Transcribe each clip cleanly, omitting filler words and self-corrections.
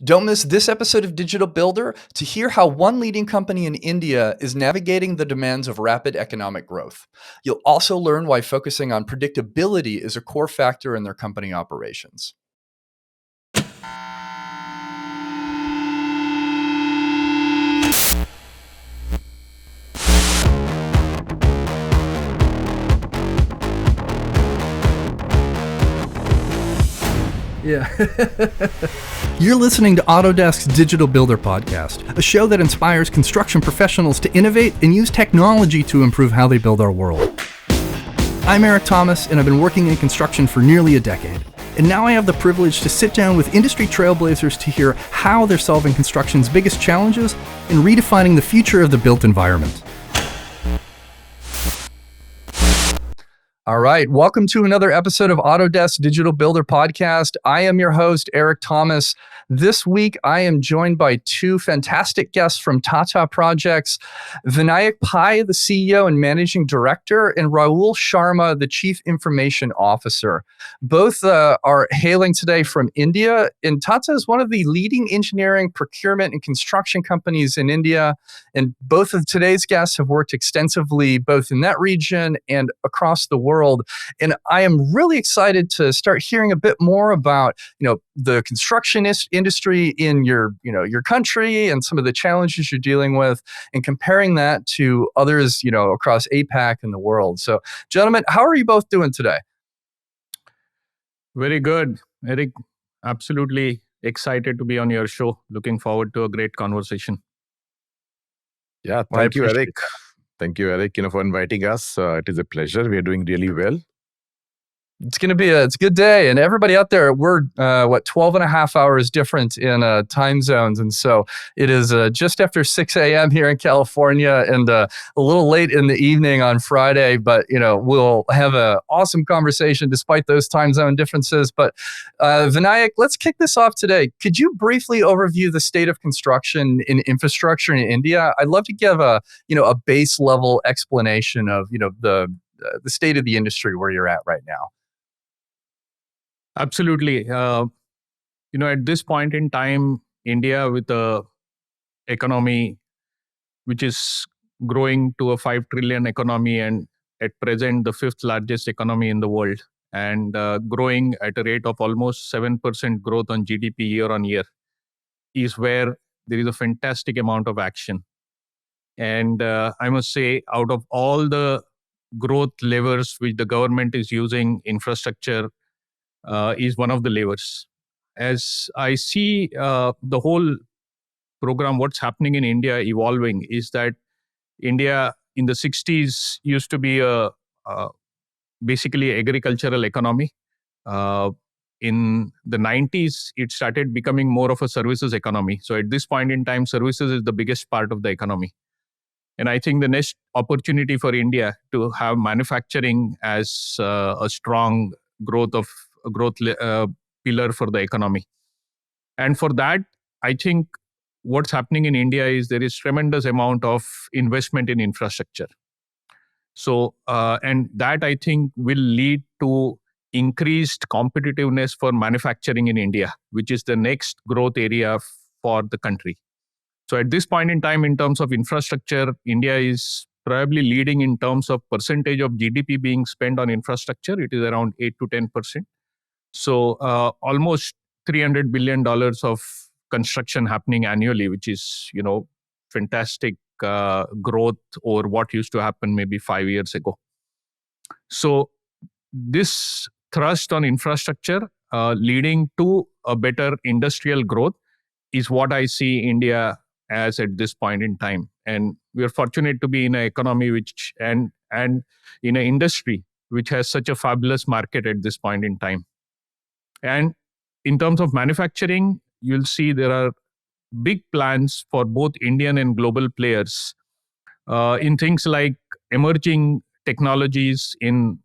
Don't miss this episode of Digital Builder to hear how one leading company in India is navigating the demands of rapid economic growth. You'll also learn why focusing on predictability is a core factor in their company operations. Yeah. You're listening to Autodesk's Digital Builder Podcast, a show that inspires construction professionals to innovate and use technology to improve how they build our world. I'm Eric Thomas, and I've been working in construction for nearly a decade. And now I have the privilege to sit down with industry trailblazers to hear how they're solving construction's biggest challenges and redefining the future of the built environment. All right, welcome to another episode of Autodesk Digital Builder Podcast. I am your host, Eric Thomas. This week, I am joined by two fantastic guests from Tata Projects, Vanayak Pai, the CEO and Managing Director, and Rahul Sharma, the Chief Information Officer. Both are hailing today from India, and Tata is one of the leading engineering, procurement, and construction companies in India. And both of today's guests have worked extensively both in that region and across the world. And I am really excited to start hearing a bit more about, the construction industry in your country and some of the challenges you're dealing with, and comparing that to others, across APAC and the world. So, gentlemen, how are you both doing today? Very good, Eric. Absolutely excited to be on your show. Looking forward to a great conversation. Yeah, thank you, Eric. Thank you, Eric, for inviting us. It is a pleasure. We are doing really well. It's going to be it's a good day. And everybody out there, we're 12 and a half hours different in time zones. And so it is just after 6 a.m. here in California and a little late in the evening on Friday. But, we'll have an awesome conversation despite those time zone differences. But Vanayak, let's kick this off today. Could you briefly overview the state of construction in infrastructure in India? I'd love to give a base level explanation of, the state of the industry where you're at right now. Absolutely. At this point in time, India with a economy which is growing to a 5 trillion economy and at present the fifth largest economy in the world and growing at a rate of almost 7% growth on GDP year on year is where there is a fantastic amount of action. And I must say, out of all the growth levers which the government is using, infrastructure is one of the levers. As I see the whole program, what's happening in India evolving is that India in the 60s used to be a basically agricultural economy. In the 90s, it started becoming more of a services economy. So at this point in time, services is the biggest part of the economy. And I think the next opportunity for India to have manufacturing as a strong growth pillar for the economy. And for that, I think what's happening in India is there is tremendous amount of investment in infrastructure. So, and that I think will lead to increased competitiveness for manufacturing in India, which is the next growth area for the country. So at this point in time, in terms of infrastructure, India is probably leading in terms of percentage of GDP being spent on infrastructure. It is around 8 to 10%. So almost $300 billion of construction happening annually, which is, fantastic growth over what used to happen maybe 5 years ago. So this thrust on infrastructure leading to a better industrial growth is what I see India as at this point in time. And we are fortunate to be in an economy which and in an industry which has such a fabulous market at this point in time. And in terms of manufacturing, you'll see there are big plans for both Indian and global players in things like emerging technologies in,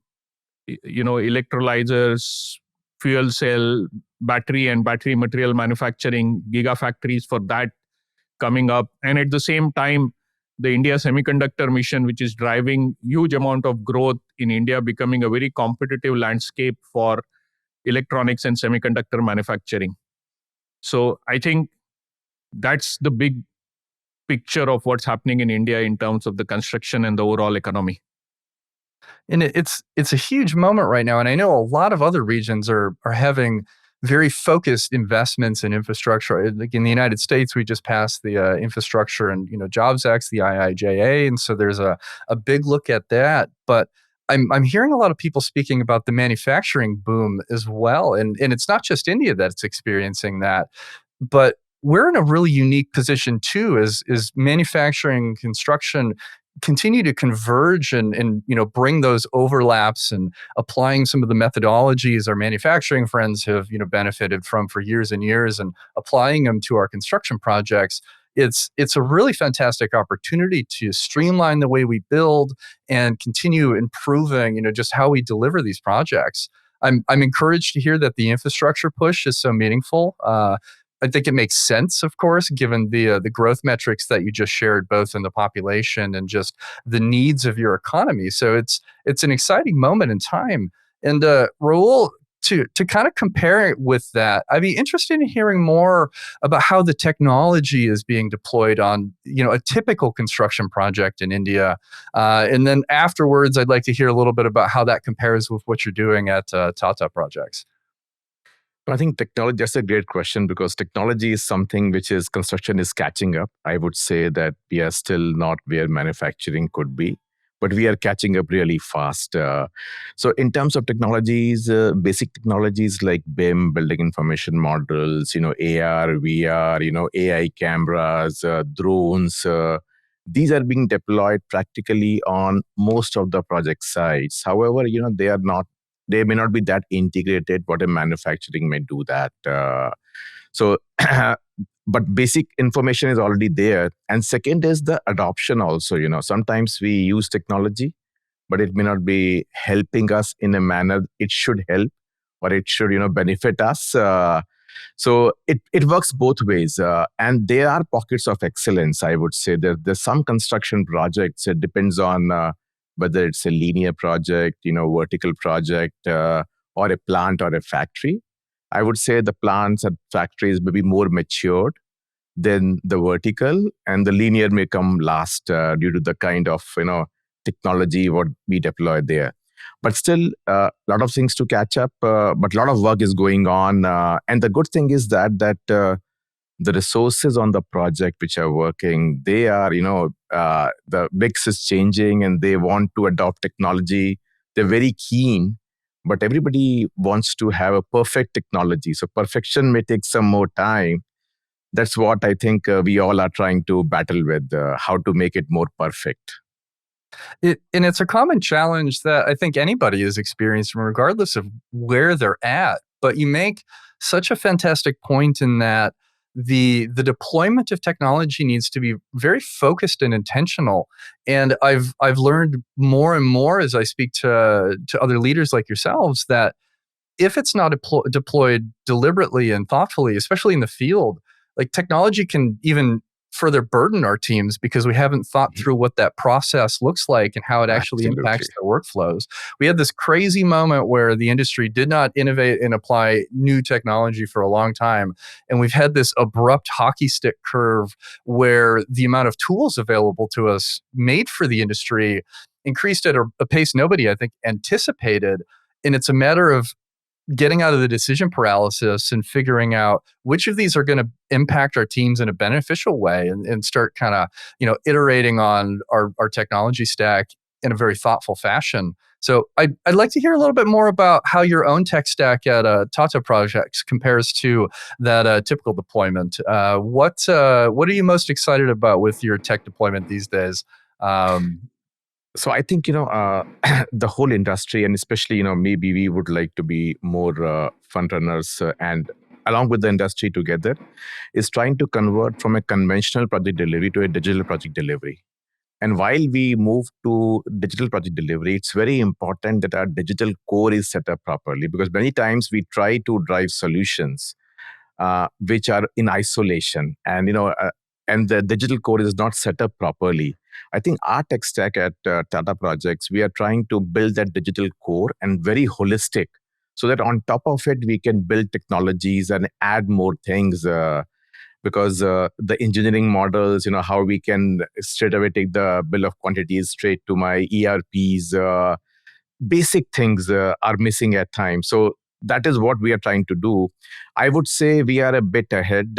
electrolyzers, fuel cell, battery and battery material manufacturing, gigafactories for that coming up. And at the same time, the India semiconductor mission, which is driving huge amount of growth in India, becoming a very competitive landscape for electronics and semiconductor manufacturing. So I think that's the big picture of what's happening in India in terms of the construction and the overall economy. And it's a huge moment right now, and I know a lot of other regions are having very focused investments in infrastructure. Like in the United States, we just passed the Infrastructure and Jobs Act, the IIJA, and so there's a big look at that. But I'm hearing a lot of people speaking about the manufacturing boom as well, and it's not just India that's experiencing that, but we're in a really unique position too, as manufacturing construction continue to converge and bring those overlaps and applying some of the methodologies our manufacturing friends have benefited from for years and years and applying them to our construction projects. It's a really fantastic opportunity to streamline the way we build and continue improving just how we deliver these projects. I'm encouraged to hear that the infrastructure push is so meaningful. I think it makes sense, of course, given the growth metrics that you just shared, both in the population and just the needs of your economy. So it's an exciting moment in time. And Rahul, to kind of compare it with that, I'd be interested in hearing more about how the technology is being deployed on a typical construction project in India. And then afterwards, I'd like to hear a little bit about how that compares with what you're doing at Tata Projects. I think technology, that's a great question, because technology is something which is construction is catching up. I would say that we are still not where manufacturing could be, but we are catching up really fast. So in terms of technologies, basic technologies like BIM, building information models, AR, VR, AI cameras, drones, these are being deployed practically on most of the project sites. However, they may not be that integrated, what a manufacturing may do that. So, but basic information is already there. And second is the adoption also. Sometimes we use technology, but it may not be helping us in a manner it should help, or it should, benefit us. So it works both ways. And there are pockets of excellence, I would say. There's some construction projects, it depends on whether it's a linear project, vertical project, or a plant or a factory. I would say the plants and factories may be more matured than the vertical, and the linear may come last due to the kind of technology what we deploy there. But still, a lot of things to catch up. But a lot of work is going on, and the good thing is that the resources on the project which are working, they are, the mix is changing and they want to adopt technology. They're very keen, but everybody wants to have a perfect technology. So perfection may take some more time. That's what I think we all are trying to battle with, how to make it more perfect. And it's a common challenge that I think anybody is experiencing, regardless of where they're at. But you make such a fantastic point in that the deployment of technology needs to be very focused and intentional. And I've learned more and more as I speak to other leaders like yourselves that if it's not deployed deliberately and thoughtfully, especially in the field, like technology can even further burden our teams because we haven't thought through what that process looks like and how it actually impacts their workflows. We had this crazy moment where the industry did not innovate and apply new technology for a long time. And we've had this abrupt hockey stick curve where the amount of tools available to us made for the industry increased at a pace nobody, I think, anticipated. And it's a matter of getting out of the decision paralysis and figuring out which of these are going to impact our teams in a beneficial way and start kind of, iterating on our technology stack in a very thoughtful fashion. So I'd like to hear a little bit more about how your own tech stack at Tata Projects compares to that typical deployment. What are you most excited about with your tech deployment these days? So I think, the whole industry, and especially, maybe we would like to be more front runners and along with the industry together, is trying to convert from a conventional project delivery to a digital project delivery. And while we move to digital project delivery, it's very important that our digital core is set up properly, because many times we try to drive solutions which are in isolation, and the digital core is not set up properly. I think our tech stack at Tata Projects, we are trying to build that digital core and very holistic, so that on top of it, we can build technologies and add more things. Because the engineering models, how we can straight away take the bill of quantities straight to my ERPs, basic things are missing at times. So that is what we are trying to do. I would say we are a bit ahead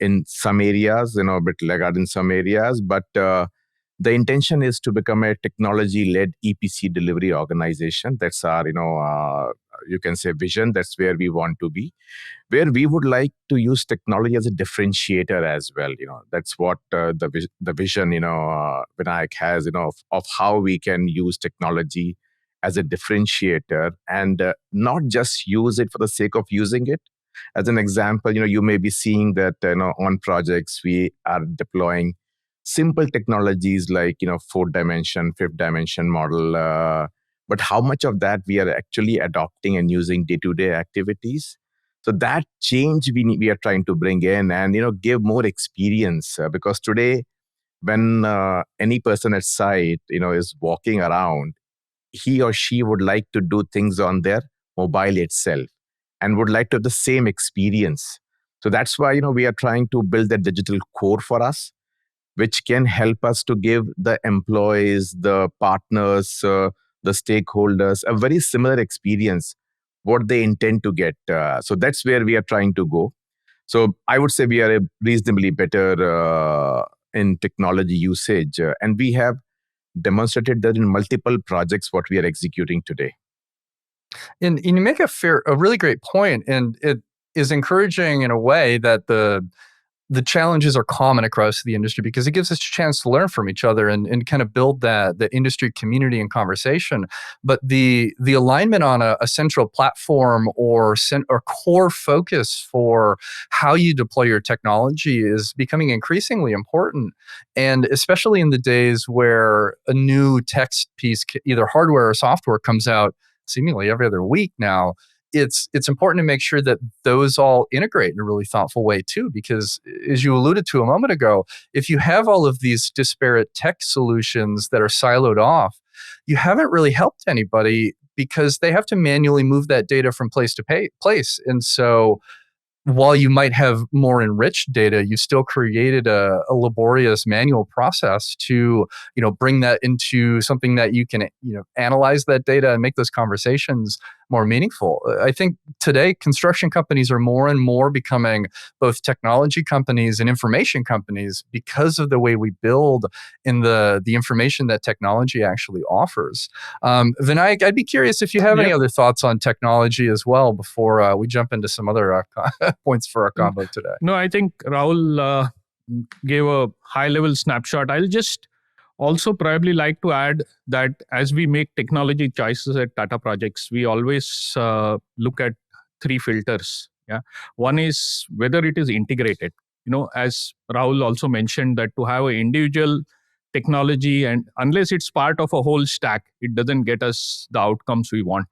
in some areas, a bit laggard in some areas, but the intention is to become a technology-led EPC delivery organization. That's our, you can say vision. That's where we want to be, where we would like to use technology as a differentiator as well. That's what the vision, Vinayak has, of how we can use technology as a differentiator and not just use it for the sake of using it. As an example, you may be seeing that, on projects, we are deploying simple technologies like, fourth dimension, fifth dimension model. But how much of that we are actually adopting and using day-to-day activities? So that change we are trying to bring in and, give more experience. Because today, when any person at site, is walking around, he or she would like to do things on their mobile itself and would like to have the same experience. So that's why, we are trying to build that digital core for us, which can help us to give the employees, the partners, the stakeholders a very similar experience, what they intend to get. So that's where we are trying to go. So I would say we are a reasonably better in technology usage. And we have demonstrated that in multiple projects, what we are executing today. And you make a really great point, and it is encouraging in a way that the challenges are common across the industry because it gives us a chance to learn from each other and kind of build the industry community and conversation. But the alignment on a central platform or core focus for how you deploy your technology is becoming increasingly important. And especially in the days where a new text piece, either hardware or software, comes out seemingly every other week now, it's important to make sure that those all integrate in a really thoughtful way too, because as you alluded to a moment ago, if you have all of these disparate tech solutions that are siloed off, you haven't really helped anybody because they have to manually move that data from place to place. And so while you might have more enriched data, you still created a laborious manual process to, bring that into something that you can, analyze that data and make those conversations more meaningful. I think today construction companies are more and more becoming both technology companies and information companies because of the way we build in the information that technology actually offers. Vinayak, I'd be curious if you have any other thoughts on technology as well before we jump into some other points for our combo today. No, I think Rahul gave a high-level snapshot. I'll just also probably like to add that as we make technology choices at Tata Projects, we always look at three filters. Yeah, one is whether it is integrated. As Rahul also mentioned, that to have an individual technology, and unless it's part of a whole stack, it doesn't get us the outcomes we want.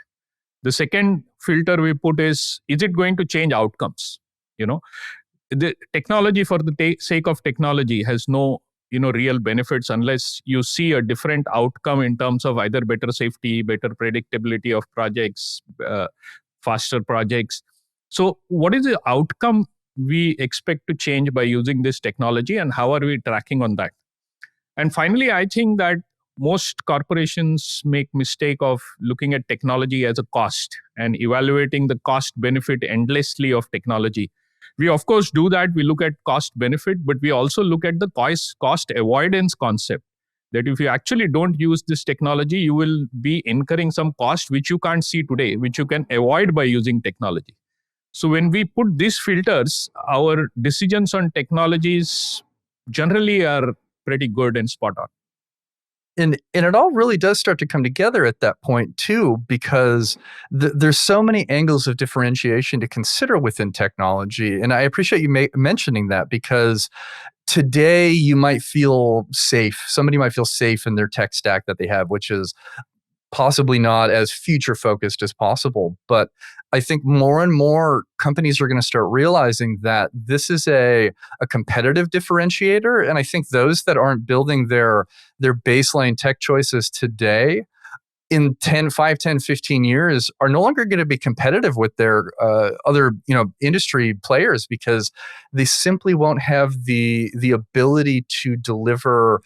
The second filter we put is it going to change outcomes? The technology for the sake of technology has no real benefits unless you see a different outcome in terms of either better safety, better predictability of projects, faster projects. So what is the outcome we expect to change by using this technology, and how are we tracking on that? And finally, I think that most corporations make mistake of looking at technology as a cost and evaluating the cost benefit endlessly of technology. We of course do that. We look at cost benefit, but we also look at the cost avoidance concept. That if you actually don't use this technology, you will be incurring some cost which you can't see today, which you can avoid by using technology. So when we put these filters, our decisions on technologies generally are pretty good and spot on. And it all really does start to come together at that point too, because there's so many angles of differentiation to consider within technology. And I appreciate you mentioning that, because today you might feel safe. Somebody might feel safe in their tech stack that they have, which is possibly not as future focused as possible. But I think more and more companies are going to start realizing that this is a competitive differentiator. And I think those that aren't building their baseline tech choices today in 5, 10, 15 years are no longer going to be competitive with their other industry players because they simply won't have the ability to deliver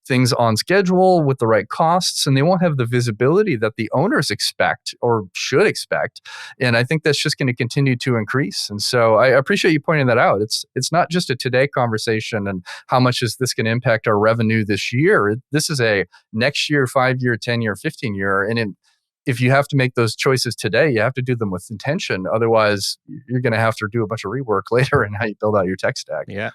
things on schedule with the right costs, and they won't have the visibility that the owners expect or should expect. And I think that's just going to continue to increase. And so I appreciate you pointing that out. It's not just a today conversation and how much is this going to impact our revenue this year. This is a next year, 5-year, 10-year, 15-year. And if you have to make those choices today, you have to do them with intention. Otherwise, you're going to have to do a bunch of rework later in how you build out your tech stack. Yeah.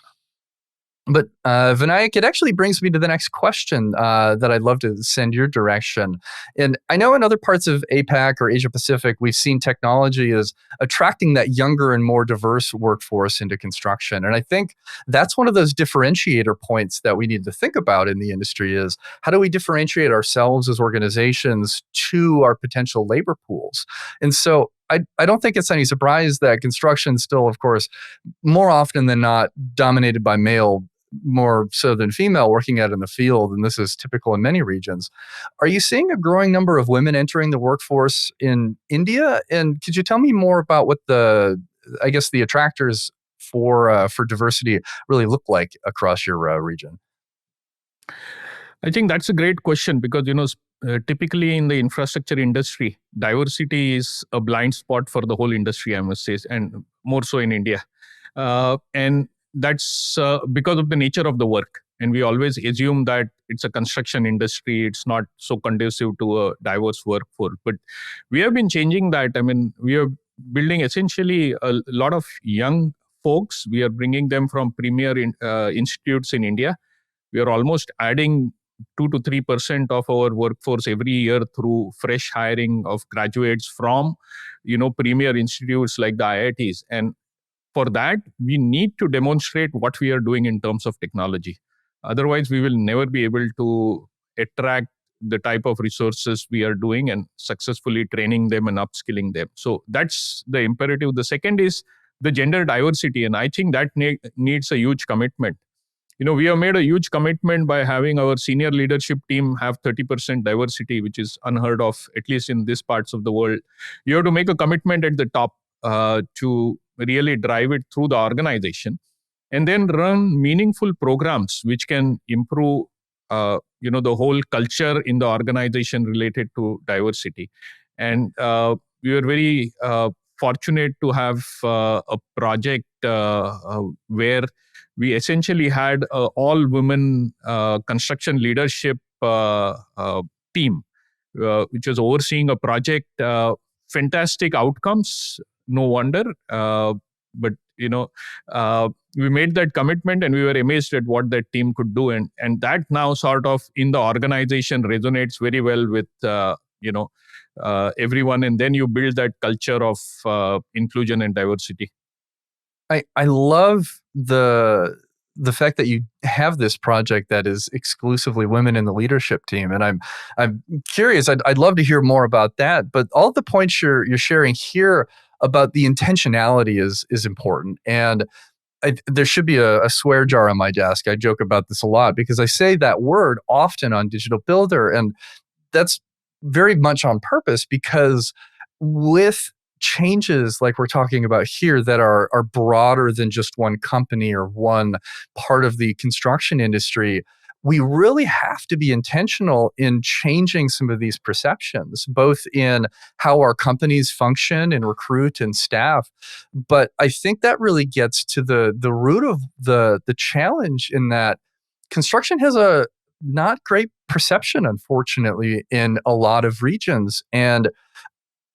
But Vanayak, it actually brings me to the next question that I'd love to send your direction. And I know in other parts of APAC or Asia Pacific, we've seen technology as attracting that younger and more diverse workforce into construction. And I think that's one of those differentiator points that we need to think about in the industry is how do we differentiate ourselves as organizations to our potential labor pools? And so I don't think it's any surprise that construction still, of course, more often than not dominated by male, more so than female working out in the field, and this is typical in many regions. Are you seeing a growing number of women entering the workforce in India? And could you tell me more about what the attractors for diversity really look like across your region? I think that's a great question because, typically in the infrastructure industry, diversity is a blind spot for the whole industry, I must say, and more so in India. And that's because of the nature of the work. And we always assume that it's a construction industry. It's not so conducive to a diverse workforce. But we have been changing that. I mean, we are building essentially a lot of young folks. We are bringing them from premier institutes in India. We are almost adding 2 to 3% of our workforce every year through fresh hiring of graduates from, premier institutes like the IITs. And for that, we need to demonstrate what we are doing in terms of technology. Otherwise, we will never be able to attract the type of resources we are doing and successfully training them and upskilling them. So that's the imperative. The second is the gender diversity. And I think that needs a huge commitment. We have made a huge commitment by having our senior leadership team have 30% diversity, which is unheard of, at least in these parts of the world. You have to make a commitment at the top to really drive it through the organization and then run meaningful programs which can improve the whole culture in the organization related to diversity. And we were very fortunate to have a project where we essentially had all women construction leadership team, which was overseeing a project. Fantastic outcomes, no wonder. But we made that commitment and we were amazed at what that team could do. And that now sort of in the organization resonates very well with everyone. And then you build that culture of inclusion and diversity. I love the fact that you have this project that is exclusively women in the leadership team, and I'm curious. I'd love to hear more about that. But all the points you're sharing here about the intentionality is important, and there should be a swear jar on my desk. I joke about this a lot because I say that word often on Digital Builder, and that's very much on purpose because with changes like we're talking about here that are broader than just one company or one part of the construction industry, we really have to be intentional in changing some of these perceptions, both in how our companies function and recruit and staff. But I think that really gets to the root of the challenge in that construction has a not great perception, unfortunately, in a lot of regions. And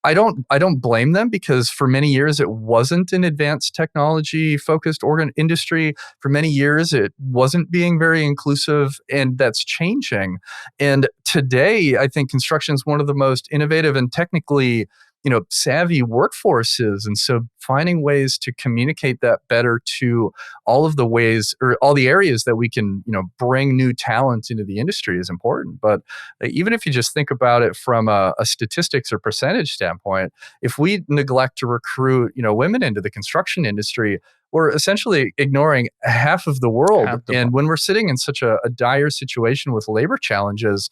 I don't blame them because for many years it wasn't an advanced technology focused industry. For many years it wasn't being very inclusive, and that's changing. And today I think construction is one of the most innovative and technically savvy workforces. And so finding ways to communicate that better to all of the ways or all the areas that we can, bring new talent into the industry is important. But even if you just think about it from a statistics or percentage standpoint, if we neglect to recruit, women into the construction industry, we're essentially ignoring half of the world. And when we're sitting in such a dire situation with labor challenges,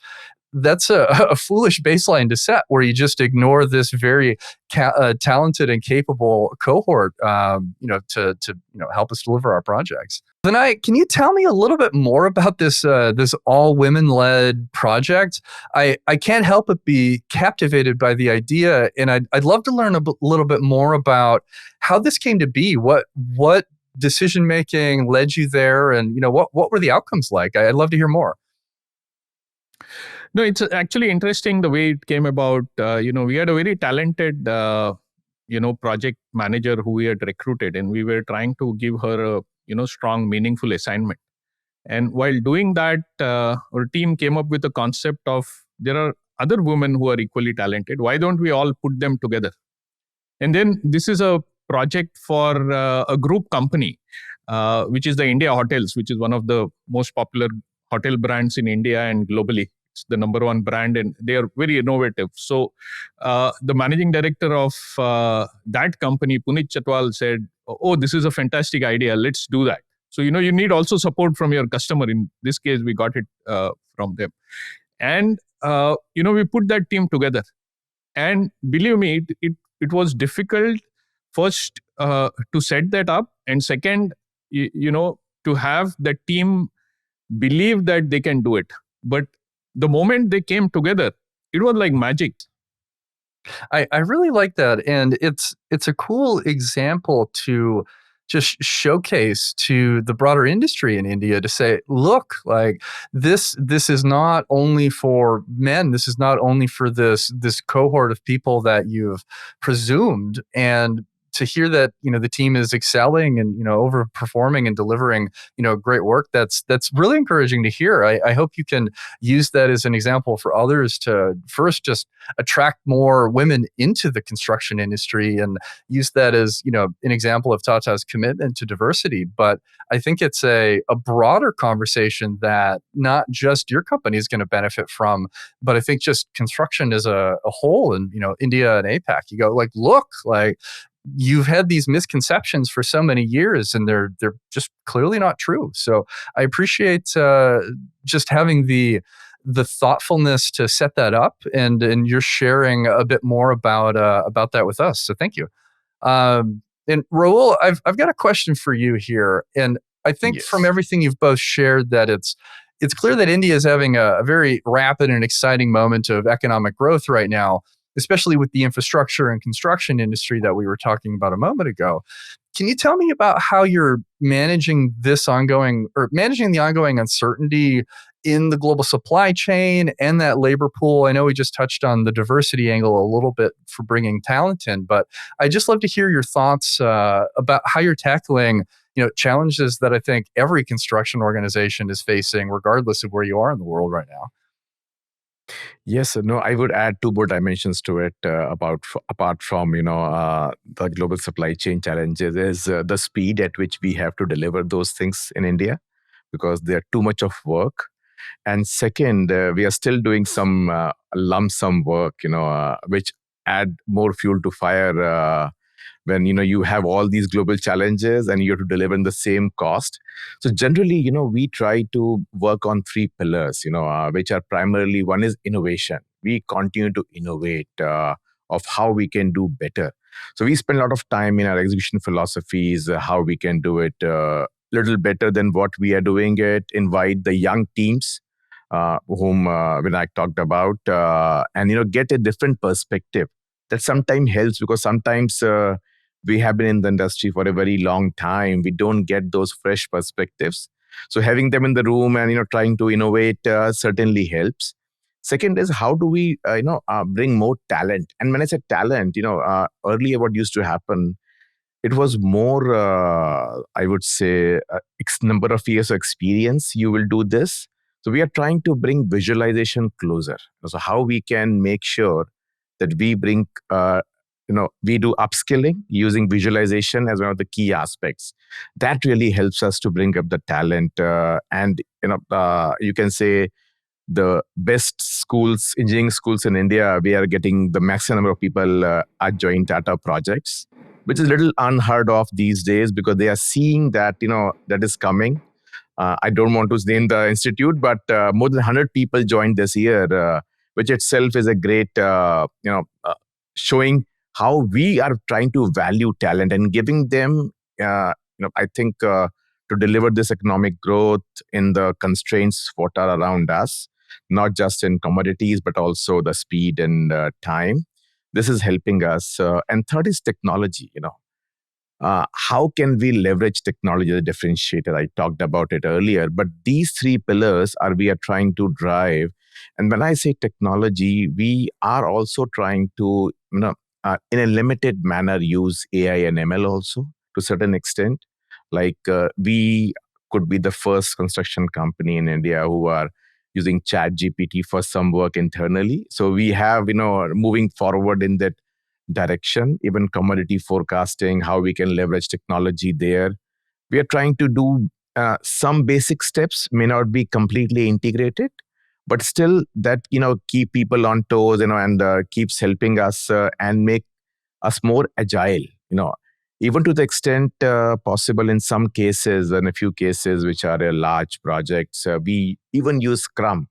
that's a foolish baseline to set where you just ignore this very talented and capable cohort, to help us deliver our projects. Vanayak, can you tell me a little bit more about this all women led project? I can't help but be captivated by the idea, and I'd love to learn a little bit more about how this came to be. What decision making led you there, and what were the outcomes like? I'd love to hear more. No, it's actually interesting the way it came about. We had a very talented, project manager who we had recruited, and we were trying to give her a, strong, meaningful assignment. And while doing that, our team came up with the concept of there are other women who are equally talented. Why don't we all put them together? And then this is a project for a group company, which is the India Hotels, which is one of the most popular hotel brands in India and globally. It's the number one brand, and they are very innovative. So the managing director of that company, Puneet Chatwal, said, "Oh, this is a fantastic idea. Let's do that." So, you need also support from your customer. In this case, we got it from them. And, we put that team together. And believe me, it was difficult first to set that up. And second, to have the team believe that they can do it. But the moment they came together, it was like magic. I really like that, and it's a cool example to just showcase to the broader industry in India to say, look, like this is not only for men, this is not only for this cohort of people that you've presumed, and to hear that the team is excelling and overperforming and delivering great work, that's really encouraging to hear. I hope you can use that as an example for others to first just attract more women into the construction industry, and use that as an example of Tata's commitment to diversity. But I think it's a broader conversation that not just your company is going to benefit from, but I think just construction as a whole, and India and APAC. You go like, look, like you've had these misconceptions for so many years, and they're just clearly not true. So I appreciate just having the thoughtfulness to set that up, and you're sharing a bit more about that with us. So thank you. And Rahul, I've got a question for you here, and I think from everything you've both shared that it's clear that India is having a very rapid and exciting moment of economic growth right now, especially with the infrastructure and construction industry that we were talking about a moment ago. Can you tell me about how you're managing the ongoing uncertainty in the global supply chain and that labor pool? I know we just touched on the diversity angle a little bit for bringing talent in, but I'd just love to hear your thoughts about how you're tackling challenges that I think every construction organization is facing, regardless of where you are in the world right now. Yes, no, I would add two more dimensions to it. Apart from the global supply chain challenges, is the speed at which we have to deliver those things in India, because they're too much of work. And second, we are still doing some lump sum work, which add more fuel to fire when you have all these global challenges and you have to deliver in the same cost. So generally, we try to work on three pillars, which are primarily, one is innovation. We continue to innovate of how we can do better. So we spend a lot of time in our execution philosophies, how we can do it little better than what we are doing it, invite the young teams whom Vinayak talked about, and get a different perspective. That sometimes helps, because sometimes we have been in the industry for a very long time. We don't get those fresh perspectives. So having them in the room and trying to innovate certainly helps. Second is, how do we bring more talent? And when I say talent, earlier what used to happen, it was more, I would say, number of years of experience. You will do this. So we are trying to bring visualization closer. So how we can make sure that we bring, we do upskilling using visualization as one of the key aspects. That really helps us to bring up the talent. And you can say the best schools, engineering schools in India, we are getting the maximum number of people at join Tata Projects, which is a little unheard of these days, because they are seeing that that is coming. I don't want to name the institute, but more than 100 people joined this year, which itself is a great, showing how we are trying to value talent and giving them, I think, to deliver this economic growth in the constraints what are around us, not just in commodities, but also the speed and time. This is helping us. And third is technology, how can we leverage technology as a differentiator? I talked about it earlier, but these three pillars are we are trying to drive. And when I say technology, we are also trying to, in a limited manner, use AI and ML also to a certain extent. Like we could be the first construction company in India who are using Chat GPT for some work internally. So we have, moving forward in that direction, even commodity forecasting, how we can leverage technology there. We are trying to do some basic steps, may not be completely integrated, but still that, keep people on toes, and keeps helping us and make us more agile, even to the extent possible in some cases, and a few cases which are large projects. We even use Scrum,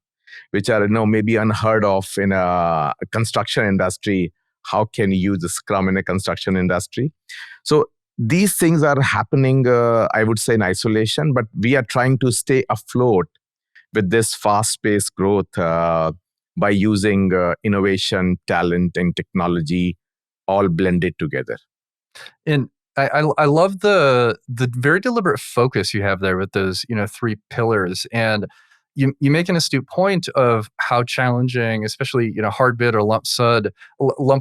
which are maybe unheard of in a construction industry. How can you use the Scrum in a construction industry? So these things are happening, I would say, in isolation, but we are trying to stay afloat with this fast-paced growth by using innovation, talent, and technology all blended together. And I love the very deliberate focus you have there with those three pillars, and you make an astute point of how challenging, especially hard bid or lump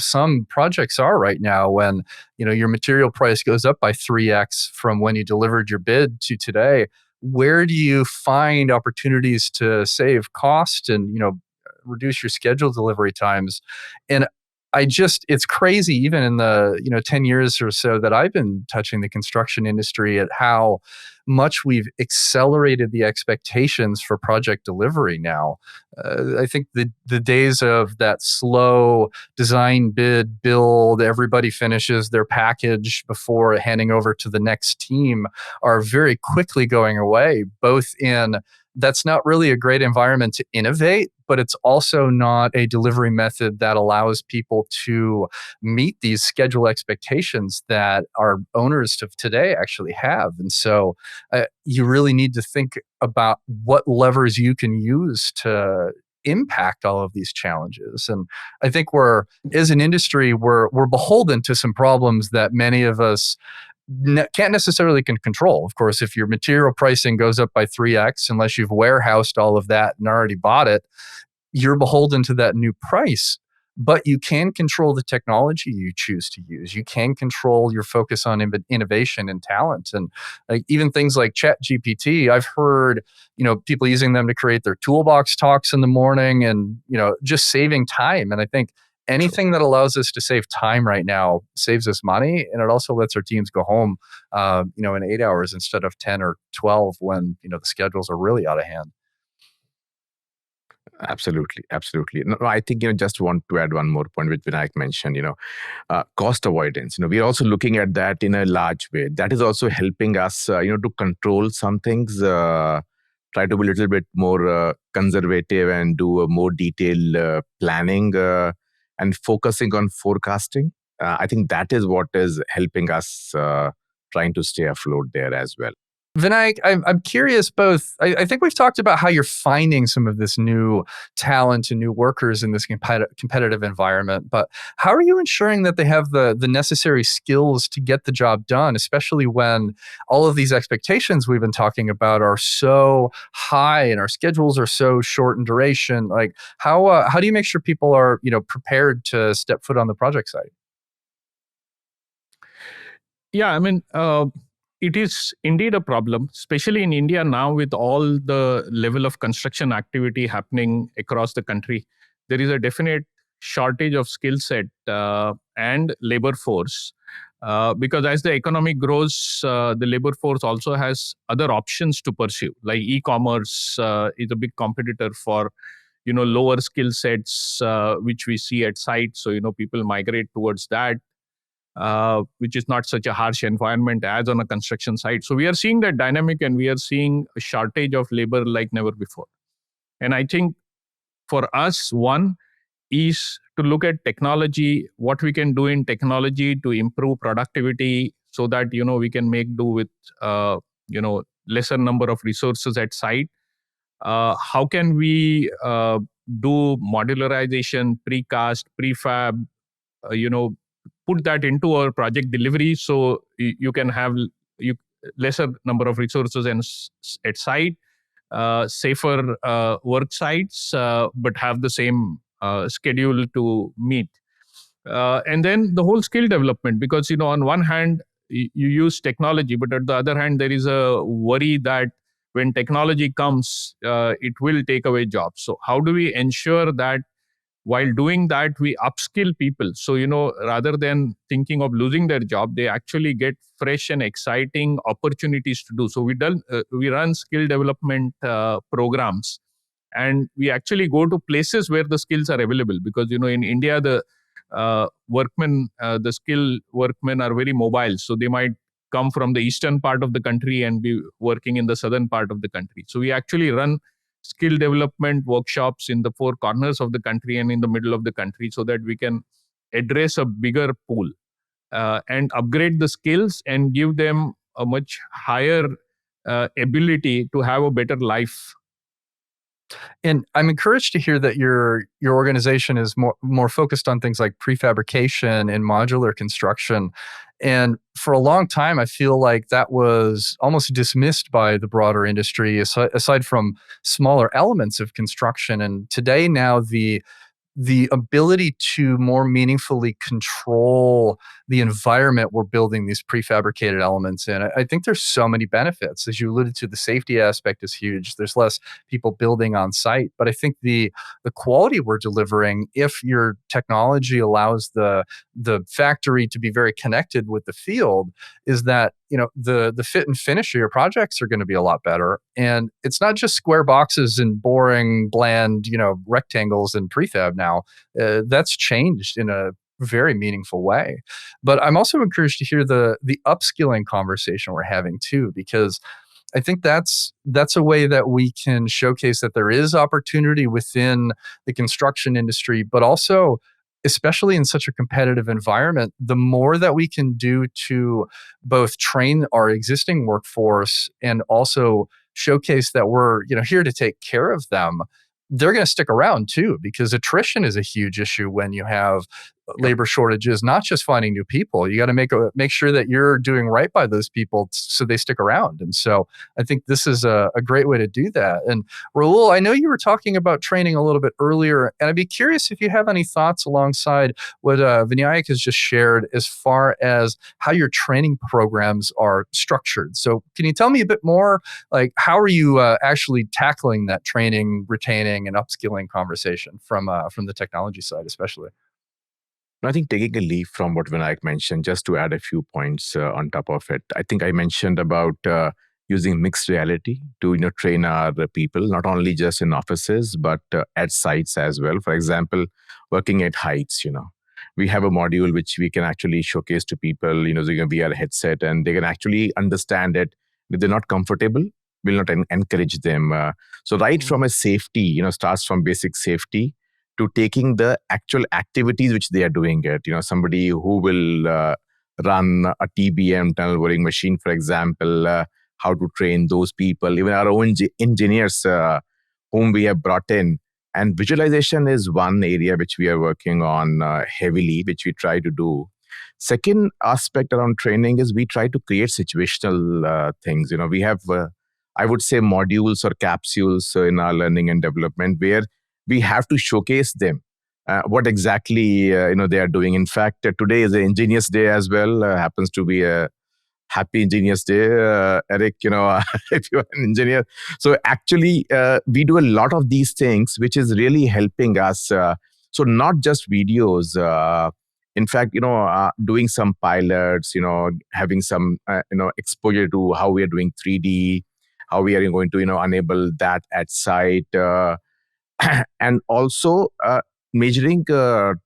sum projects are right now, when your material price goes up by 3x from when you delivered your bid to today. Where do you find opportunities to save cost and reduce your schedule delivery times? And it's crazy, even in the 10 years or so that I've been touching the construction industry, at how much we've accelerated the expectations for project delivery now. I think the days of that slow design, bid, build, everybody finishes their package before handing over to the next team are very quickly going away, both in that's not really a great environment to innovate, but it's also not a delivery method that allows people to meet these schedule expectations that our owners of today actually have. And so you really need to think about what levers you can use to impact all of these challenges. And I think as an industry, we're beholden to some problems that many of us can't necessarily can control. Of course, if your material pricing goes up by 3x, unless you've warehoused all of that and already bought it, you're beholden to that new price. But you can control the technology you choose to use. You can control your focus on innovation and talent. And even things like Chat GPT, I've heard people using them to create their toolbox talks in the morning, and just saving time. And I think anything that allows us to save time right now saves us money, and it also lets our teams go home, in 8 hours instead of 10 or 12 when the schedules are really out of hand. Absolutely. No, I think, just want to add one more point which Vinayak mentioned, cost avoidance. We're also looking at that in a large way. That is also helping us, to control some things, try to be a little bit more conservative and do a more detailed planning and focusing on forecasting. I think that is what is helping us trying to stay afloat there as well. Vinayak, I'm curious both. I think we've talked about how you're finding some of this new talent and new workers in this competitive environment, but how are you ensuring that they have the necessary skills to get the job done, especially when all of these expectations we've been talking about are so high and our schedules are so short in duration? Like, how do you make sure people are prepared to step foot on the project site? Yeah, I mean, it is indeed a problem, especially in India now with all the level of construction activity happening across the country. There is a definite shortage of skill set and labor force. Because as the economy grows, the labor force also has other options to pursue, like e-commerce is a big competitor for lower skill sets, which we see at sites. So people migrate towards that. which is not such a harsh environment as on a construction site. So we are seeing that dynamic, and we are seeing a shortage of labor like never before. And I think for us, one is to look at technology, what we can do in technology to improve productivity so that, we can make do with, lesser number of resources at site. How can we do modularization, precast, prefab, put that into our project delivery so you can have lesser number of resources at site, safer work sites, but have the same schedule to meet. And then the whole skill development, because on one hand you use technology, but at the other hand there is a worry that when technology comes, it will take away jobs. So how do we ensure that while doing that we upskill people, so rather than thinking of losing their job, they actually get fresh and exciting opportunities to do. So we run skill development programs, and we actually go to places where the skills are available, because in India the the skilled workmen are very mobile, so they might come from the eastern part of the country and be working in the southern part of the country. So we actually run skill development workshops in the four corners of the country and in the middle of the country, so that we can address a bigger pool and upgrade the skills and give them a much higher ability to have a better life. And I'm encouraged to hear that your organization is more focused on things like prefabrication and modular construction. And for a long time, I feel like that was almost dismissed by the broader industry, aside from smaller elements of construction. And today, now the ability to more meaningfully control the environment we're building these prefabricated elements in. I think there's so many benefits. As you alluded to, the safety aspect is huge. There's less people building on site. But I think the quality we're delivering, if your technology allows the factory to be very connected with the field, is that the fit and finish of your projects are going to be a lot better. And it's not just square boxes and boring, bland, rectangles and prefab now. That's changed in a very meaningful way. But I'm also encouraged to hear the upskilling conversation we're having too, because I think that's a way that we can showcase that there is opportunity within the construction industry, but also, especially in such a competitive environment, the more that we can do to both train our existing workforce and also showcase that we're here to take care of them, they're going to stick around too, because attrition is a huge issue when you have labor shortages, not just finding new people. You got to make sure that you're doing right by those people so they stick around. And so I think this is a great way to do that. And Rahul, I know you were talking about training a little bit earlier, and I'd be curious if you have any thoughts alongside what Vanayak has just shared as far as how your training programs are structured. So can you tell me a bit more, like how are you actually tackling that training, retaining, and upskilling conversation from the technology side, especially? I think taking a leaf from what Vinayak mentioned, just to add a few points on top of it, I think I mentioned about using mixed reality to train our people, not only just in offices, but at sites as well. For example, working at heights, we have a module which we can actually showcase to people, using a VR headset, and they can actually understand it. If they're not comfortable, we'll not encourage them. So right from a safety, starts from basic safety to taking the actual activities which they are doing it. Somebody who will run a TBM, tunnel boring machine, for example, how to train those people, even our own engineers whom we have brought in. And visualization is one area which we are working on heavily, which we try to do. Second aspect around training is we try to create situational things. We have, I would say, modules or capsules in our learning and development where we have to showcase them, what exactly they are doing. In fact, today is the Engineers Day as well. Happens to be a happy Engineers Day, Eric. If you're an engineer, so actually we do a lot of these things, which is really helping us. So not just videos. In fact, doing some pilots. Having some exposure to how we are doing 3D, how we are going to enable that at site. And also measuring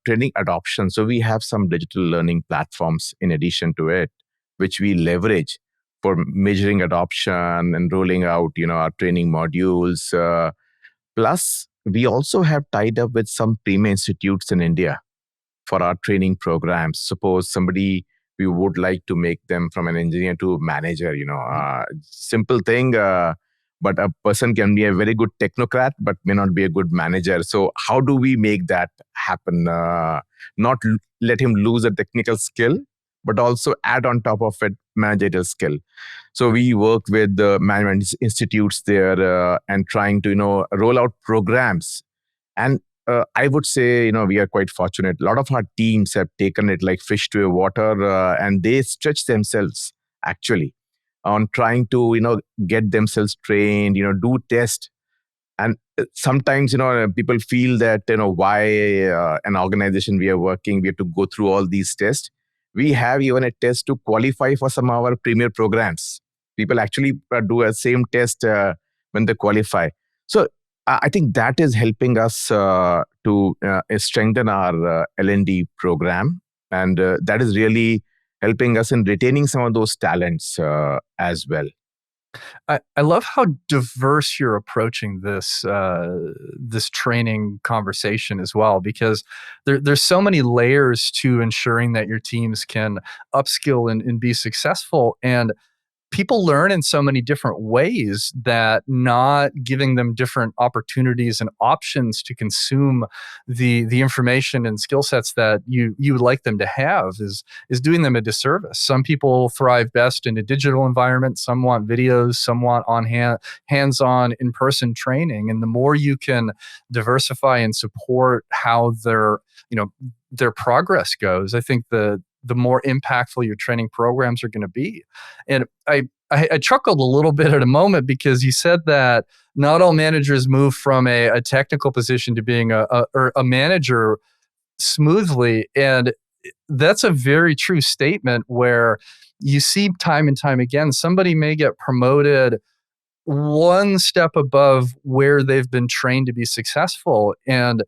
training adoption. So we have some digital learning platforms in addition to it, which we leverage for measuring adoption and rolling out, our training modules. Plus, we also have tied up with some premier institutes in India for our training programs. Suppose somebody, we would like to make them from an engineer to manager, simple thing. But a person can be a very good technocrat, but may not be a good manager. So how do we make that happen? Not let him lose a technical skill, but also add on top of it managerial skill. So we work with the management institutes there and trying to, roll out programs. And I would say, we are quite fortunate. A lot of our teams have taken it like fish to a water, and they stretch themselves actually on trying to, get themselves trained, do test. And sometimes, people feel that, why an organization we are working, we have to go through all these tests. We have even a test to qualify for some of our premier programs. People actually do a same test when they qualify. So I think that is helping us to strengthen our L&D program. And that is really helping us in retaining some of those talents as well. I love how diverse you're approaching this this training conversation as well, because there's so many layers to ensuring that your teams can upskill and be successful. And people learn in so many different ways that not giving them different opportunities and options to consume the information and skill sets that you would like them to have is doing them a disservice. Some people thrive best in a digital environment. Some want videos. Some want hands-on in-person training. And the more you can diversify and support how their progress goes, I think the more impactful your training programs are going to be. And I chuckled a little bit at a moment because you said that not all managers move from a technical position to being a manager smoothly. And that's a very true statement, where you see time and time again, somebody may get promoted one step above where they've been trained to be successful. And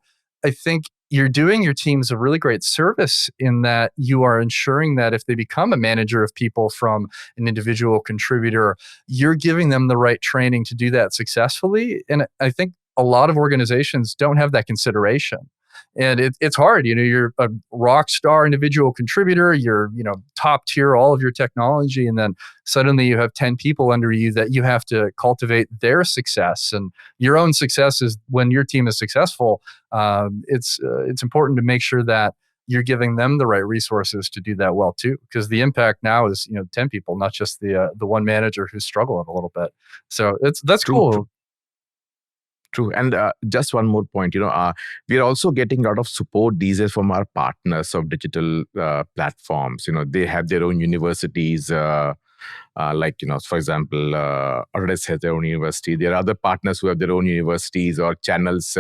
I think you're doing your teams a really great service in that you are ensuring that if they become a manager of people from an individual contributor, you're giving them the right training to do that successfully. And I think a lot of organizations don't have that consideration. And it's hard. You're a rock star individual contributor, you're, top tier, all of your technology. And then suddenly you have 10 people under you that you have to cultivate their success. And your own success is when your team is successful. It's important to make sure that you're giving them the right resources to do that well too, because the impact now is 10 people, not just the one manager who's struggling a little bit. So that's True, cool. True. And just one more point, we are also getting a lot of support these days from our partners of digital platforms. They have their own universities, like, for example, Autodesk has their own university. There are other partners who have their own universities or channels.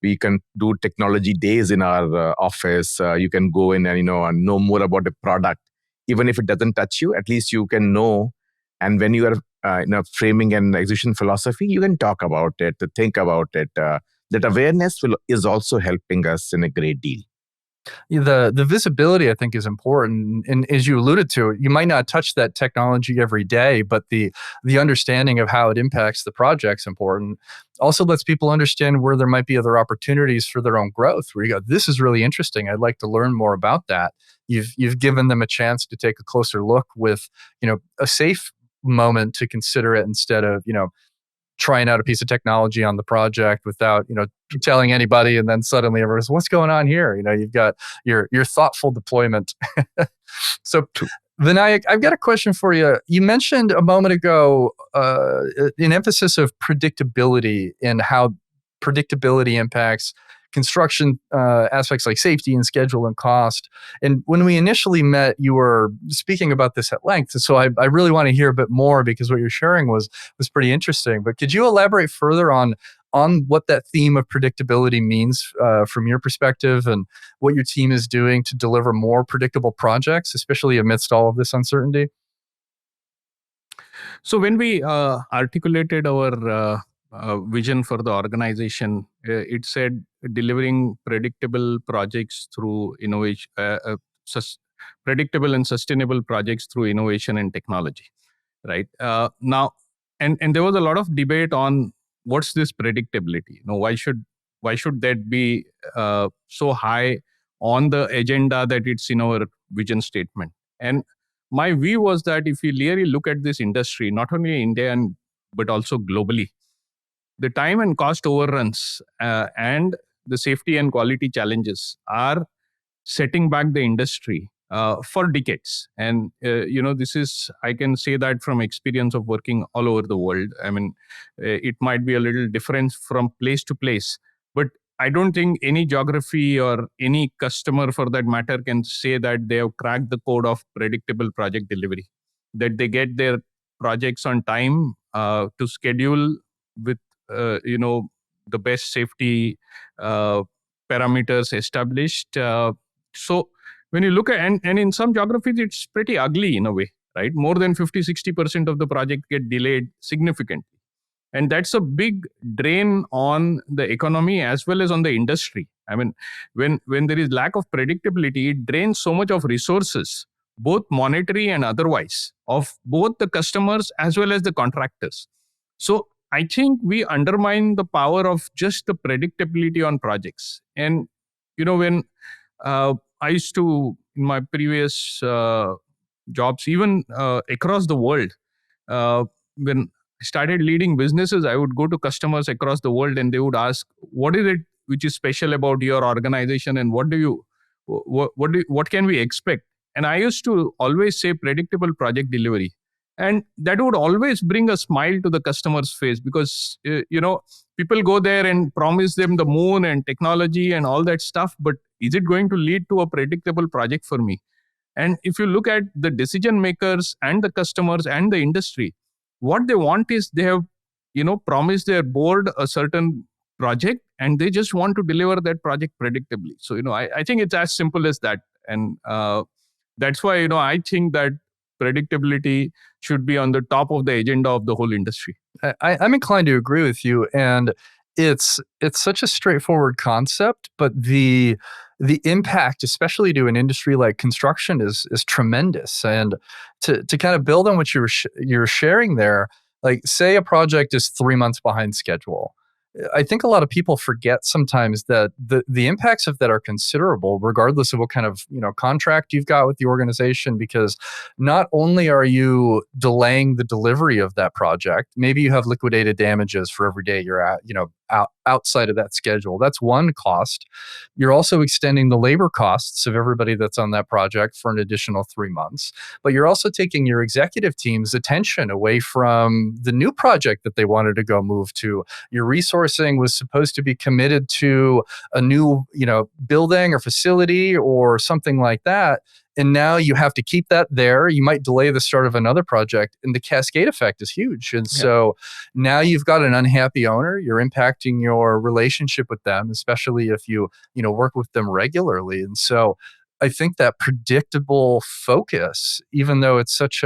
We can do technology days in our office. You can go in and, know more about the product. Even if it doesn't touch you, at least you can know. And when you are framing an execution philosophy, you can talk about it, think about it. That awareness is also helping us in a great deal. The visibility, I think, is important. And as you alluded to, you might not touch that technology every day, but the understanding of how it impacts the project's important. Also lets people understand where there might be other opportunities for their own growth, where you go, this is really interesting, I'd like to learn more about that. You've given them a chance to take a closer look with, a safe moment to consider it, instead of, trying out a piece of technology on the project without, telling anybody, and then suddenly everyone's, what's going on here? You've got your thoughtful deployment. So, Vanayak, I've got a question for you. You mentioned a moment ago an emphasis of predictability and how predictability impacts construction aspects like safety and schedule and cost. And when we initially met, you were speaking about this at length. So I really want to hear a bit more, because what you're sharing was pretty interesting. But could you elaborate further on what that theme of predictability means from your perspective, and what your team is doing to deliver more predictable projects, especially amidst all of this uncertainty? So when we articulated our vision for the organization. It said delivering predictable projects through innovation, predictable and sustainable projects through innovation and technology. Right now, and there was a lot of debate on what's this predictability. Why should that be so high on the agenda that it's in our vision statement? And my view was that if you really look at this industry, not only in India but also globally, the time and cost overruns and the safety and quality challenges are setting back the industry for decades. And this is, I can say that from experience of working all over the world. I mean, it might be a little different from place to place, but I don't think any geography or any customer for that matter can say that they have cracked the code of predictable project delivery, that they get their projects on time, to schedule with the best safety parameters established. So when you look at, and in some geographies, it's pretty ugly in a way, right? More than 50-60% of the project get delayed significantly. And that's a big drain on the economy as well as on the industry. I mean, when there is lack of predictability, it drains so much of resources, both monetary and otherwise, of both the customers as well as the contractors. So I think we undermine the power of just the predictability on projects. And when I used to, in my previous jobs, even across the world, when I started leading businesses, I would go to customers across the world and they would ask, what is it which is special about your organization, and what can we expect? And I used to always say predictable project delivery. And that would always bring a smile to the customer's face, because people go there and promise them the moon and technology and all that stuff, but is it going to lead to a predictable project for me? And if you look at the decision makers and the customers and the industry, what they want is, they have promised their board a certain project and they just want to deliver that project predictably. So I think it's as simple as that. And that's why I think that predictability should be on the top of the agenda of the whole industry. I'm inclined to agree with you, and it's such a straightforward concept, but the impact, especially to an industry like construction, is tremendous. And to kind of build on what you're sharing there, like say a project is 3 months behind schedule. I think a lot of people forget sometimes that the impacts of that are considerable, regardless of what kind of contract you've got with the organization. Because not only are you delaying the delivery of that project, maybe you have liquidated damages for every day you're at outside of that schedule. That's one cost. You're also extending the labor costs of everybody that's on that project for an additional 3 months. But you're also taking your executive team's attention away from the new project that they wanted to go move to. Your resourcing was supposed to be committed to a new, building or facility or something like that. And now you have to keep that there. You might delay the start of another project, and the cascade effect is huge. And so now you've got an unhappy owner. You're impacting your relationship with them, especially if you work with them regularly. And so I think that predictable focus, even though it's such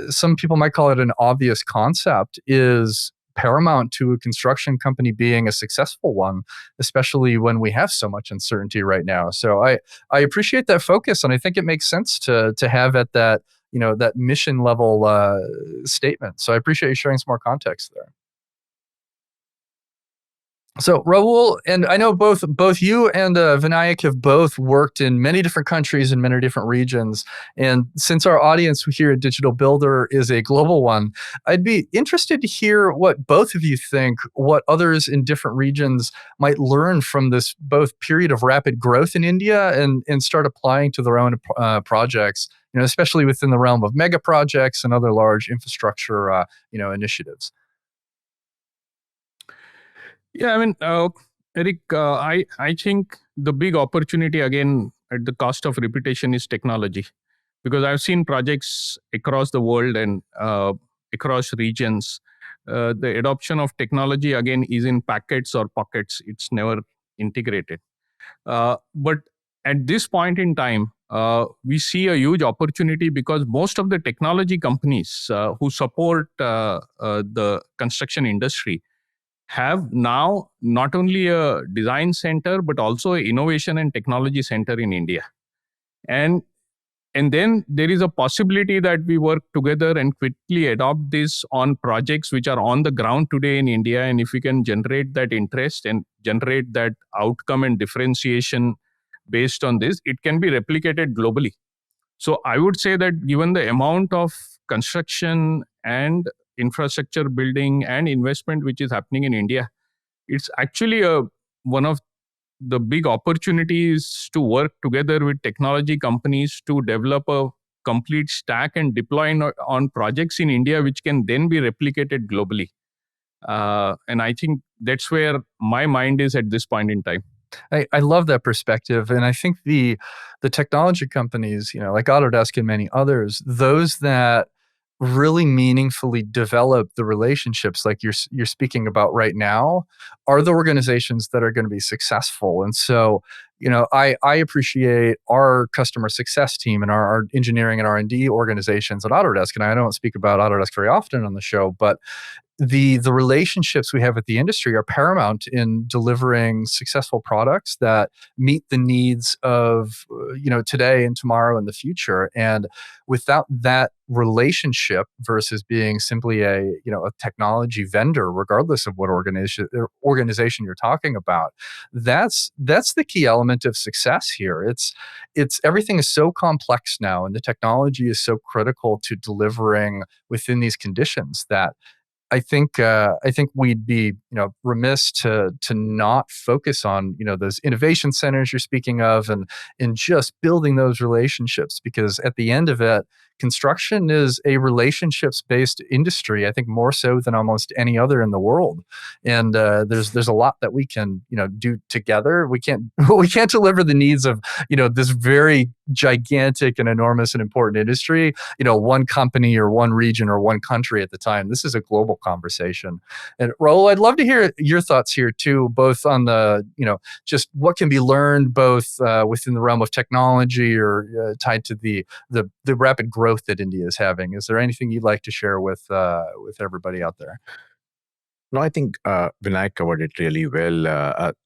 some people might call it an obvious concept, is paramount to a construction company being a successful one, especially when we have so much uncertainty right now. So I appreciate that focus, and I think it makes sense to have at that that mission level statement. So I appreciate you sharing some more context there. So Rahul, and I know both you and Vanayak have both worked in many different countries and many different regions. And since our audience here at Digital Builder is a global one, I'd be interested to hear what both of you think, what others in different regions might learn from this both period of rapid growth in India and start applying to their own projects, especially within the realm of mega projects and other large infrastructure, initiatives. Yeah, I mean, Eric, I think the big opportunity, again, at the cost of repetition, is technology. Because I've seen projects across the world and across regions. The adoption of technology, again, is in packets or pockets. It's never integrated. But at this point in time, we see a huge opportunity because most of the technology companies who support the construction industry have now not only a design center but also an innovation and technology center in India. And then there is a possibility that we work together and quickly adopt this on projects which are on the ground today in India. And if we can generate that interest and generate that outcome and differentiation based on this, it can be replicated globally. So I would say that given the amount of construction and infrastructure building and investment which is happening in India, it's actually one of the big opportunities to work together with technology companies to develop a complete stack and deploy on projects in India, which can then be replicated globally. And I think that's where my mind is at this point in time. I love that perspective. And I think the technology companies, like Autodesk and many others, those that really meaningfully develop the relationships like you're speaking about right now are the organizations that are going to be successful. And so, I appreciate our customer success team and our engineering and R&D organizations at Autodesk. And I don't speak about Autodesk very often on the show, but the relationships we have with the industry are paramount in delivering successful products that meet the needs of today and tomorrow and the future. And without that relationship versus being simply a technology vendor, regardless of what organization you're talking about, that's the key element of success here. It's everything is so complex now, and the technology is so critical to delivering within these conditions that I think we'd be remiss to not focus on those innovation centers you're speaking of and just building those relationships, because at the end of it, construction is a relationships-based industry. I think more so than almost any other in the world. And there's a lot that we can do together. We can't deliver the needs of this very gigantic and enormous and important industry, one company or one region or one country at the time. This is a global conversation. And Rahul, I'd love to hear your thoughts here too, both on the, just what can be learned both within the realm of technology or tied to the rapid growth that India is having. Is there anything you'd like to share with everybody out there? No, I think Vinayak covered it really well.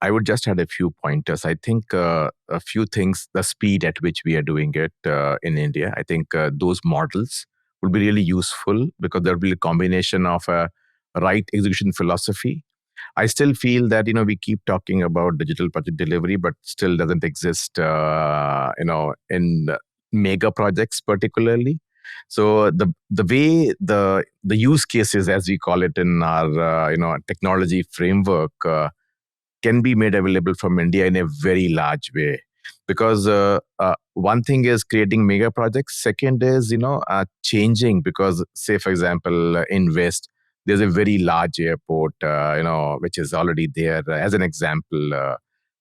I would just add a few pointers. I think a few things, the speed at which we are doing it in India, I think those models will be really useful because there will be a combination of a right execution philosophy. I still feel that, we keep talking about digital project delivery, but still doesn't exist, in mega projects particularly. So the way the use cases, as we call it in our technology framework, can be made available from India in a very large way. Because one thing is creating mega projects. Second is changing, because say for example in West there's a very large airport which is already there as an example.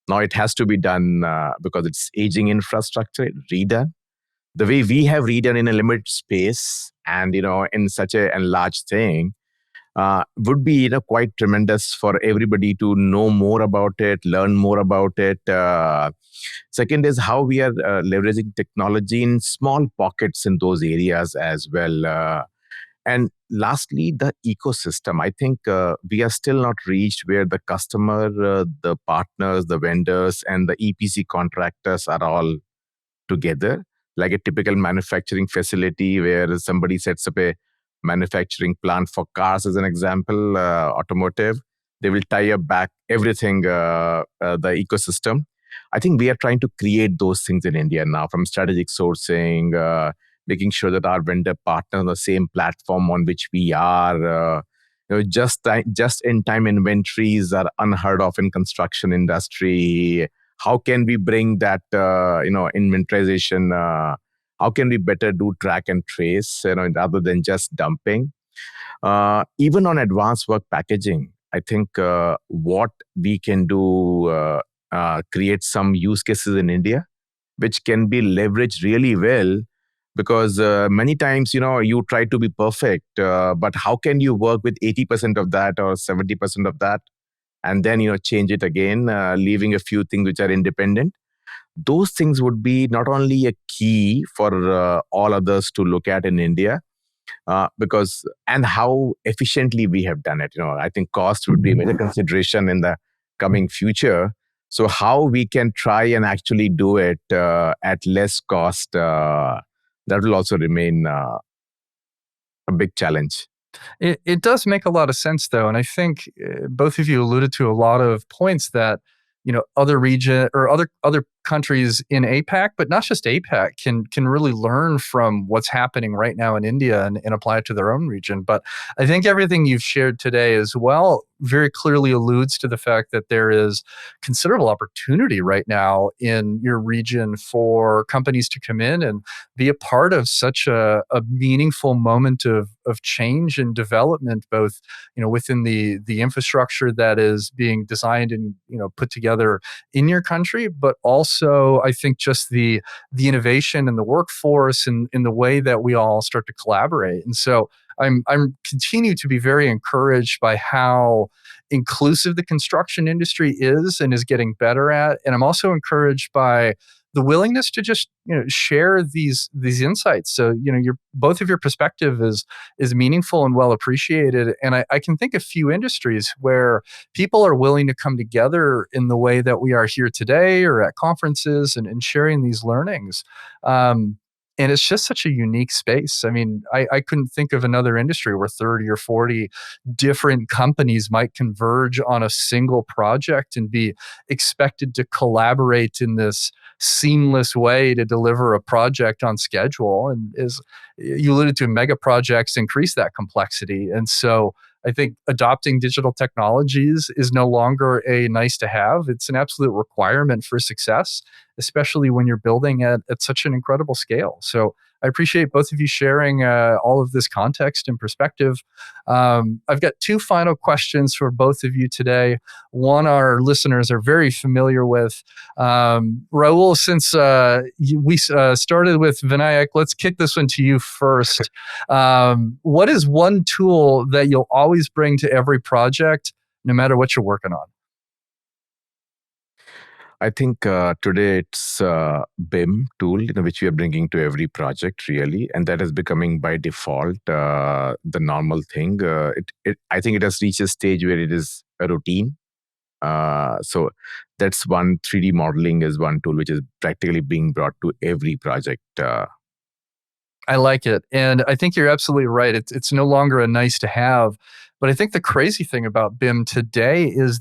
Now it has to be done because it's aging infrastructure, redone. The way we have redone in a limited space and in such a enlarged thing would be quite tremendous for everybody to know more about it, learn more about it. Second is how we are leveraging technology in small pockets in those areas as well. And lastly, the ecosystem. I think we are still not reached where the customer, the partners, the vendors, and the EPC contractors are all together, like a typical manufacturing facility where somebody sets up a manufacturing plant for cars, as an example, automotive. They will tie up back everything, the ecosystem. I think we are trying to create those things in India now, from strategic sourcing, making sure that our vendor partners on the same platform on which we are. Just in time inventories are unheard of in construction industry. How can we bring that inventorization? How can we better do track and trace rather than just dumping? Even on advanced work packaging, I think what we can do, create some use cases in India which can be leveraged really well. Because many times, you try to be perfect, but how can you work with 80% of that or 70% of that, and then change it again, leaving a few things which are independent? those things would be not only a key for all others to look at in India, because and how efficiently we have done it. I think cost would be a major consideration in the coming future. So how we can try and actually do it at less cost, that will also remain a big challenge. It does make a lot of sense, though, and I think both of you alluded to a lot of points that other region or other countries in APAC, but not just APAC, can really learn from what's happening right now in India and apply it to their own region. But I think everything you've shared today as well very clearly alludes to the fact that there is considerable opportunity right now in your region for companies to come in and be a part of such a meaningful moment of change and development, both within the infrastructure that is being designed and put together in your country, but also I think just the innovation and the workforce and in the way that we all start to collaborate. And so I'm continue to be very encouraged by how inclusive the construction industry is and is getting better at. And I'm also encouraged by the willingness to just share these insights. So your both of your perspective is meaningful and well appreciated. And I can think of few industries where people are willing to come together in the way that we are here today or at conferences and sharing these learnings. And it's just such a unique space. I mean, I couldn't think of another industry where 30 or 40 different companies might converge on a single project and be expected to collaborate in this seamless way to deliver a project on schedule. And as you alluded to, mega projects increase that complexity. And so I think adopting digital technologies is no longer a nice to have. It's an absolute requirement for success, especially when you're building at such an incredible scale. So I appreciate both of you sharing all of this context and perspective. I've got two final questions for both of you today. One our listeners are very familiar with. Rahul, since we started with Vanayak, let's kick this one to you first. What is one tool that you'll always bring to every project, no matter what you're working on? I think today it's BIM tool, which we are bringing to every project, really, and that is becoming by default the normal thing. I think it has reached a stage where it is a routine. So that's one. 3D modeling is one tool which is practically being brought to every project. I like it. And I think you're absolutely right. It's no longer a nice to have. But I think the crazy thing about BIM today is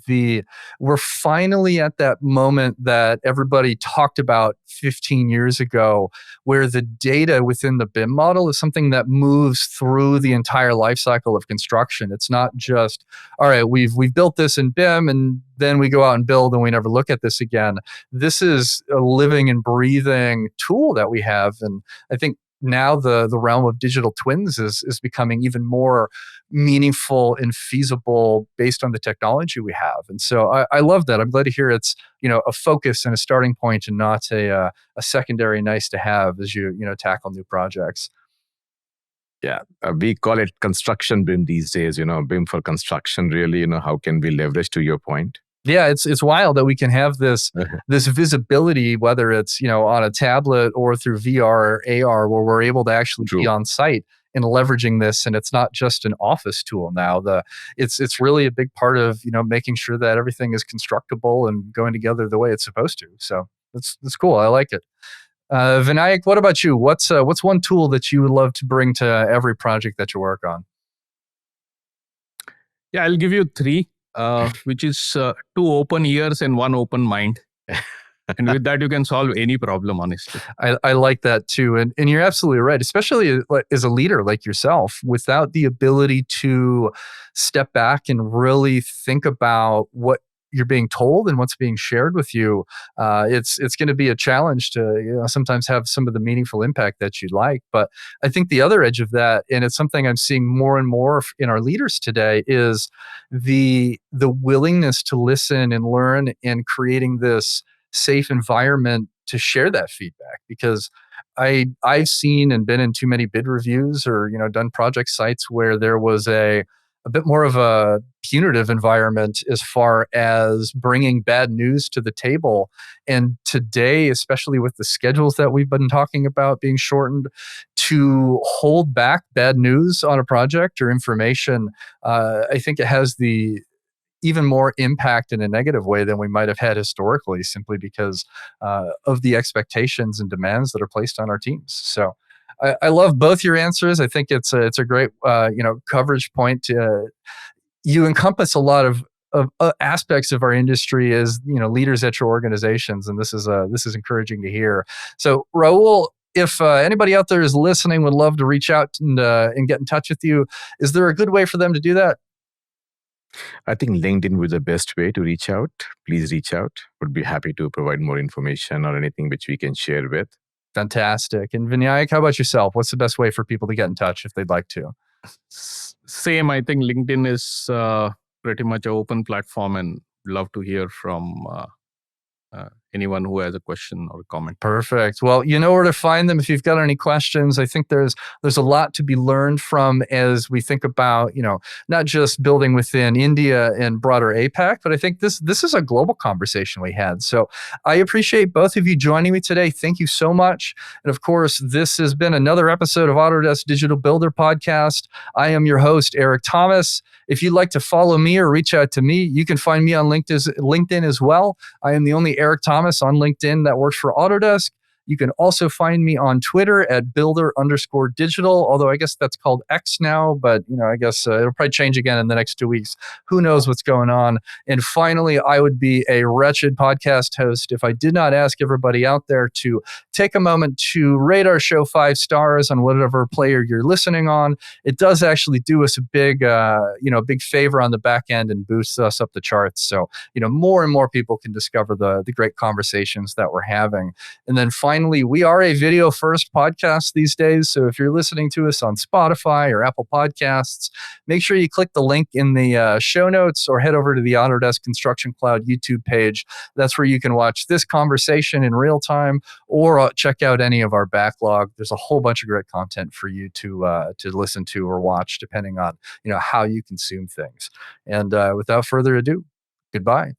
we're finally at that moment that everybody talked about 15 years ago, where the data within the BIM model is something that moves through the entire life cycle of construction. It's not just, all right, we've built this in BIM and then we go out and build and we never look at this again. This is a living and breathing tool that we have. And I think now the realm of digital twins is becoming even more meaningful and feasible based on the technology we have. And so I love that. I'm glad to hear it's a focus and a starting point and not a secondary nice to have as you tackle new projects. Yeah, we call it construction BIM these days. BIM for construction. Really, how can we leverage, to your point? Yeah, it's wild that we can have this visibility, whether it's on a tablet or through VR or AR, where we're able to actually be on site and leveraging this. And it's not just an office tool now. It's really a big part of making sure that everything is constructible and going together the way it's supposed to. So that's cool. I like it. Vinayak, what about you? What's one tool that you would love to bring to every project that you work on? Yeah, I'll give you three. Which is two open ears and one open mind. And with that, you can solve any problem, honestly. I like that too. And you're absolutely right, especially as a leader like yourself, without the ability to step back and really think about what you're being told and what's being shared with you, it's going to be a challenge to sometimes have some of the meaningful impact that you'd like. But I think the other edge of that, and it's something I'm seeing more and more in our leaders today, is the willingness to listen and learn and creating this safe environment to share that feedback. Because I've seen and been in too many bid reviews or done project sites where there was a a bit more of a punitive environment as far as bringing bad news to the table. And today, especially with the schedules that we've been talking about being shortened, to hold back bad news on a project or information, I think it has the even more impact in a negative way than we might have had historically, simply because of the expectations and demands that are placed on our teams. So I love both your answers. I think it's a great coverage point. You encompass a lot of aspects of our industry as leaders at your organizations, and this is encouraging to hear. So Rahul, if anybody out there is listening, would love to reach out and get in touch with you, is there a good way for them to do that? I think LinkedIn was the best way to reach out. Please reach out. Would be happy to provide more information or anything which we can share with. Fantastic. And Vinayak, how about yourself? What's the best way for people to get in touch if they'd like to? Same. I think LinkedIn is pretty much an open platform, and love to hear from anyone who has a question or a comment. Perfect. Well, you know where to find them if you've got any questions. I think there's a lot to be learned from as we think about, not just building within India and broader APAC, but I think this is a global conversation we had. So I appreciate both of you joining me today. Thank you so much. And of course, this has been another episode of Autodesk Digital Builder Podcast. I am your host, Eric Thomas. If you'd like to follow me or reach out to me, you can find me on LinkedIn as well. I am the only Eric Thomas on LinkedIn that works for Autodesk. You can also find me on Twitter at builder_digital, although I guess that's called X now, but I guess it'll probably change again in the next 2 weeks. Who knows what's going on? And finally, I would be a wretched podcast host if I did not ask everybody out there to take a moment to rate our show 5 stars on whatever player you're listening on. It does actually do us a big favor on the back end and boosts us up the charts. So, more and more people can discover the great conversations that we're having. And then finally, we are a video first podcast these days. So if you're listening to us on Spotify or Apple Podcasts, make sure you click the link in the show notes or head over to the Autodesk Construction Cloud YouTube page. That's where you can watch this conversation in real time or check out any of our backlog. There's a whole bunch of great content for you to listen to or watch, depending on how you consume things. And without further ado, goodbye.